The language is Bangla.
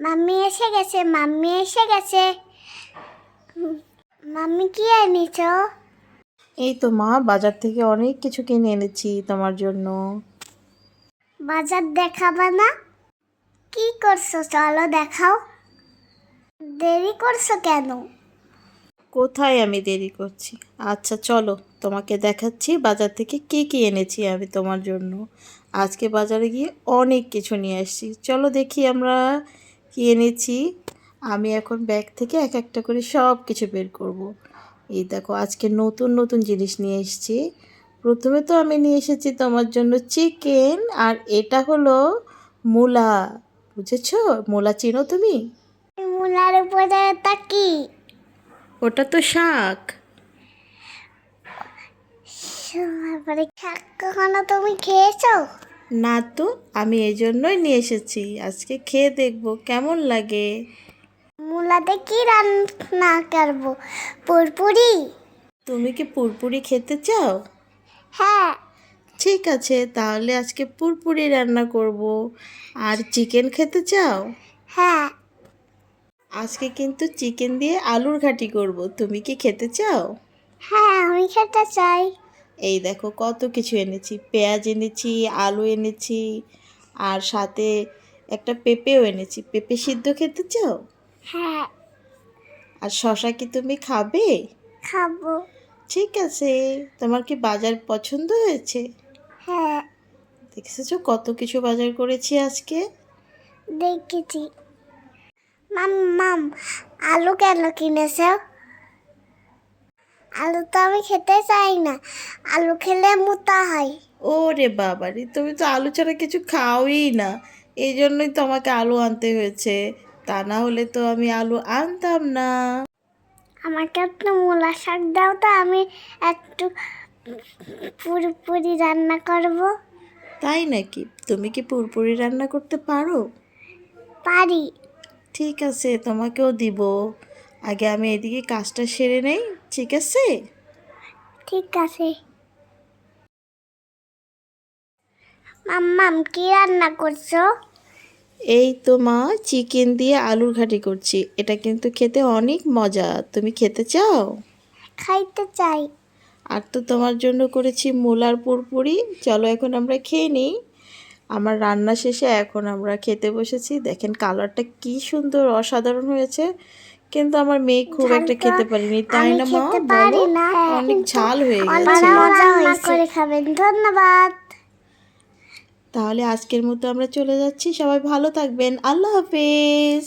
মাম্মি এসে গেছে, মাম্মি এসে গেছে। মাম্মি কি এনেছো? এই তো মা, বাজার থেকে অনেক কিছু কিনে এনেছি তোমার জন্য। বাজার দেখাবা না? কি করছো, চলো দেখাও। দেরি করছো কেন? কোথায় আমি দেরি করছি? আচ্ছা চলো, তোমাকে দেখাচ্ছি বাজার থেকে কি কি এনেছি আমি তোমার জন্য। আজকে বাজারে গিয়ে অনেক কিছু নিয়ে আসছি, চলো দেখি আমরা কি এনেছি। আমি এখন ব্যাগ থেকে এক একটা করে সব কিছু বের করব। এই দেখো, আজকে নতুন নতুন জিনিস নিয়ে এসেছি। প্রথমে তো আমি নিয়ে এসেছি তোমার জন্য চিকেন, আর এটা হলো মূলা। বুঝেছো? মূলা চিনো তুমি? মূলার উপরে তা কি? ওটা তো শাক। তারপরে শাক কখনো তুমি খেয়েছো? না তো, আমি এই জন্যই নিয়ে এসেছি, আজকে খেয়ে দেখবো কেমন লাগে। মূলাতে কি রান্না করবো? পুরপুরি? তুমি কি পুরপুরি খেতে চাও? হ্যাঁ। ঠিক আছে, তাহলে আজকে পুরপুরি রান্না করব। আর চিকেন খেতে চাও? হ্যাঁ। আজকে কিন্তু চিকেন দিয়ে আলুর ঘাঁটি করব, তুমি কি খেতে চাও? হ্যাঁ, আমি খেতে চাই। এই দেখো কত কিছু এনেছি, পেঁয়াজ এনেছি, আলু এনেছি, আর সাথে একটা পেঁপেও এনেছি। পেঁপে সিদ্ধ খেতে চাও? হ্যাঁ, আর শশা কি তুমি খাবে? খাবো। ঠিক আছে, তোমার কি বাজার পছন্দ হয়েছে? হ্যাঁ, দেখেছো কত কিছু বাজার করেছি আজকে। দেখেছি। মাম মাম আলু কেন কিনেছো? আলু তো আমি খেতে চাই না, আলু খেলে মোটা হয়। ওরে বাবারে, তুমি তো আলু ছাড়া কিছু খাওই না, এই জন্যই তো আমাকে আলু আনতে হয়েছে, তা না হলে তো আমি আলু আনতাম না। আমাকে একটু মূলা শাক দাও তো, আমি একটু পুরোপুরি রান্না করব। তাই নাকি? তুমি কি পুরপুরি রান্না করতে পারো? পারি। ঠিক আছে, তোমাকেও দিব। আগে আমি এদিকে কাজটা সেরে নেই, ঠিক আছে? ঠিক আছে। মাম্মাম কি রান্না করছো? এই তো মা, চিকেন দিয়ে আলুর ঘাঁটি করছি, এটা কিন্তু খেতে অনেক মজা, তুমি খেতে চাও? খাইতে চাই। আর তো তোমার জন্য করেছি মূলার পুরপুরি, চলো এখন আমরা খেয়ে নিই। আমার রান্না শেষে এখন আমরা খেতে বসেছি, দেখেন কালারটা কি সুন্দর, অসাধারণ হয়েছে। কিন্তু আমার মেয়ে খুব ঝাল একটা তো খেতে পারেনি, তাই আমি না মা খেতে বলো? পারি না, অনেক কিন্তু ঝাল হয়ে অনেক গেছে। মজা করে খাবেন। ধন্যবাদ। তাহলে আজকের মতো আমরা চলে যাচ্ছি, সবাই ভালো থাকবেন, আল্লাহ হাফেজ।